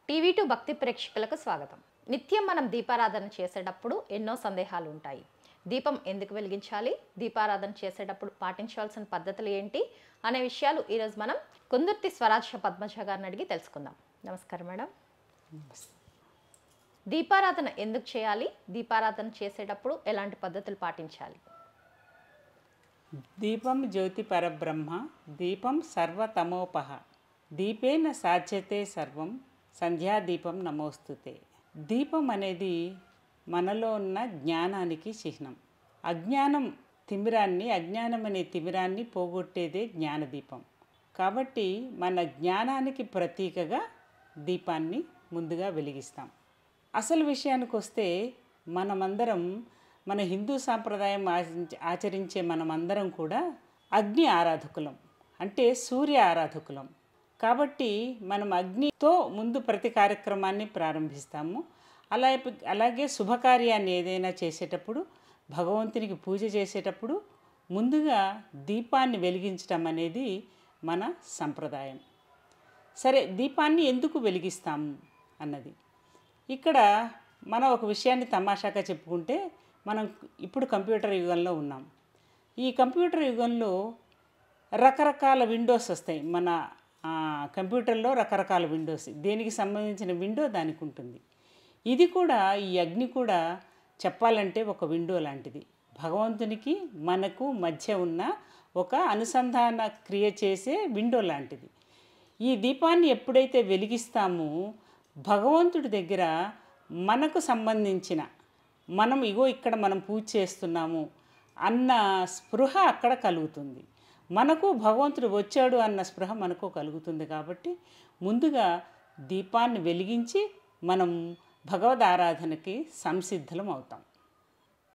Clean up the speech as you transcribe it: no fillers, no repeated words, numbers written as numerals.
టీవీ2 భక్తి ప్రేక్షకులకు స్వాగతం. నిత్యం మనం దీపారాధన చేసేటప్పుడు ఎన్నో సందేహాలు ఉంటాయి. దీపం ఎందుకు వెలిగించాలి, దీపారాధన చేసేటప్పుడు పాటించాల్సిన పద్ధతులు ఏంటి అనే విషయాలు ఈరోజు మనం కుందుర్తి స్వరాజ్య పద్మజ గారిని అడిగి తెలుసుకుందాం. నమస్కారం మేడం. దీపారాధన ఎందుకు చేయాలి, దీపారాధన చేసేటప్పుడు ఎలాంటి పద్ధతులు పాటించాలి? దీపం జ్యోతి పరబ్రహ్మ, దీపం సర్వతమోపహ, దీపేన సాధ్యతే సర్వం, సంధ్యాదీపం నమోస్తుతే. దీపం అనేది మనలో ఉన్న జ్ఞానానికి చిహ్నం. అజ్ఞానం అనే తిమిరాన్ని పోగొట్టేదే జ్ఞానదీపం. కాబట్టి మన జ్ఞానానికి ప్రతీకగా దీపాన్ని ముందుగా వెలిగిస్తాం. అసలు విషయానికి వస్తే మనమందరం మన హిందూ సాంప్రదాయం ఆచరించే మనమందరం కూడా అగ్ని ఆరాధకులం, అంటే సూర్య ఆరాధకులం. కాబట్టి మనం అగ్నితో ముందు ప్రతి కార్యక్రమాన్ని ప్రారంభిస్తాము. అలాగే శుభకార్యాన్ని ఏదైనా చేసేటప్పుడు, భగవంతునికి పూజ చేసేటప్పుడు ముందుగా దీపాన్ని వెలిగించడం అనేది మన సంప్రదాయం. సరే, దీపాన్ని ఎందుకు వెలిగిస్తాము అన్నది ఇక్కడ మనం ఒక విషయాన్ని తమాషాగా చెప్పుకుంటే, మనం ఇప్పుడు కంప్యూటర్ యుగంలో ఉన్నాం. ఈ కంప్యూటర్ యుగంలో రకరకాల విండోస్ వస్తాయి. మన కంప్యూటర్లో రకరకాల విండోస్, దేనికి సంబంధించిన విండో దానికి ఉంటుంది. ఇది కూడా, ఈ అగ్ని కూడా చెప్పాలంటే ఒక విండో లాంటిది. భగవంతునికి మనకు మధ్య ఉన్న ఒక అనుసంధాన క్రియ చేసే విండో లాంటిది. ఈ దీపాన్ని ఎప్పుడైతే వెలిగిస్తామో భగవంతుడి దగ్గర మనకు సంబంధించిన, మనం ఇక్కడ మనం పూజ చేస్తున్నాము అన్న స్పృహ అక్కడ కలుగుతుంది. మనకు భగవంతుడు వచ్చాడు అన్న స్పృహ మనకు కలుగుతుంది. కాబట్టి ముందుగా దీపాన్ని వెలిగించి మనం భగవద్ ఆరాధనకి సంసిద్ధులం అవుతాం.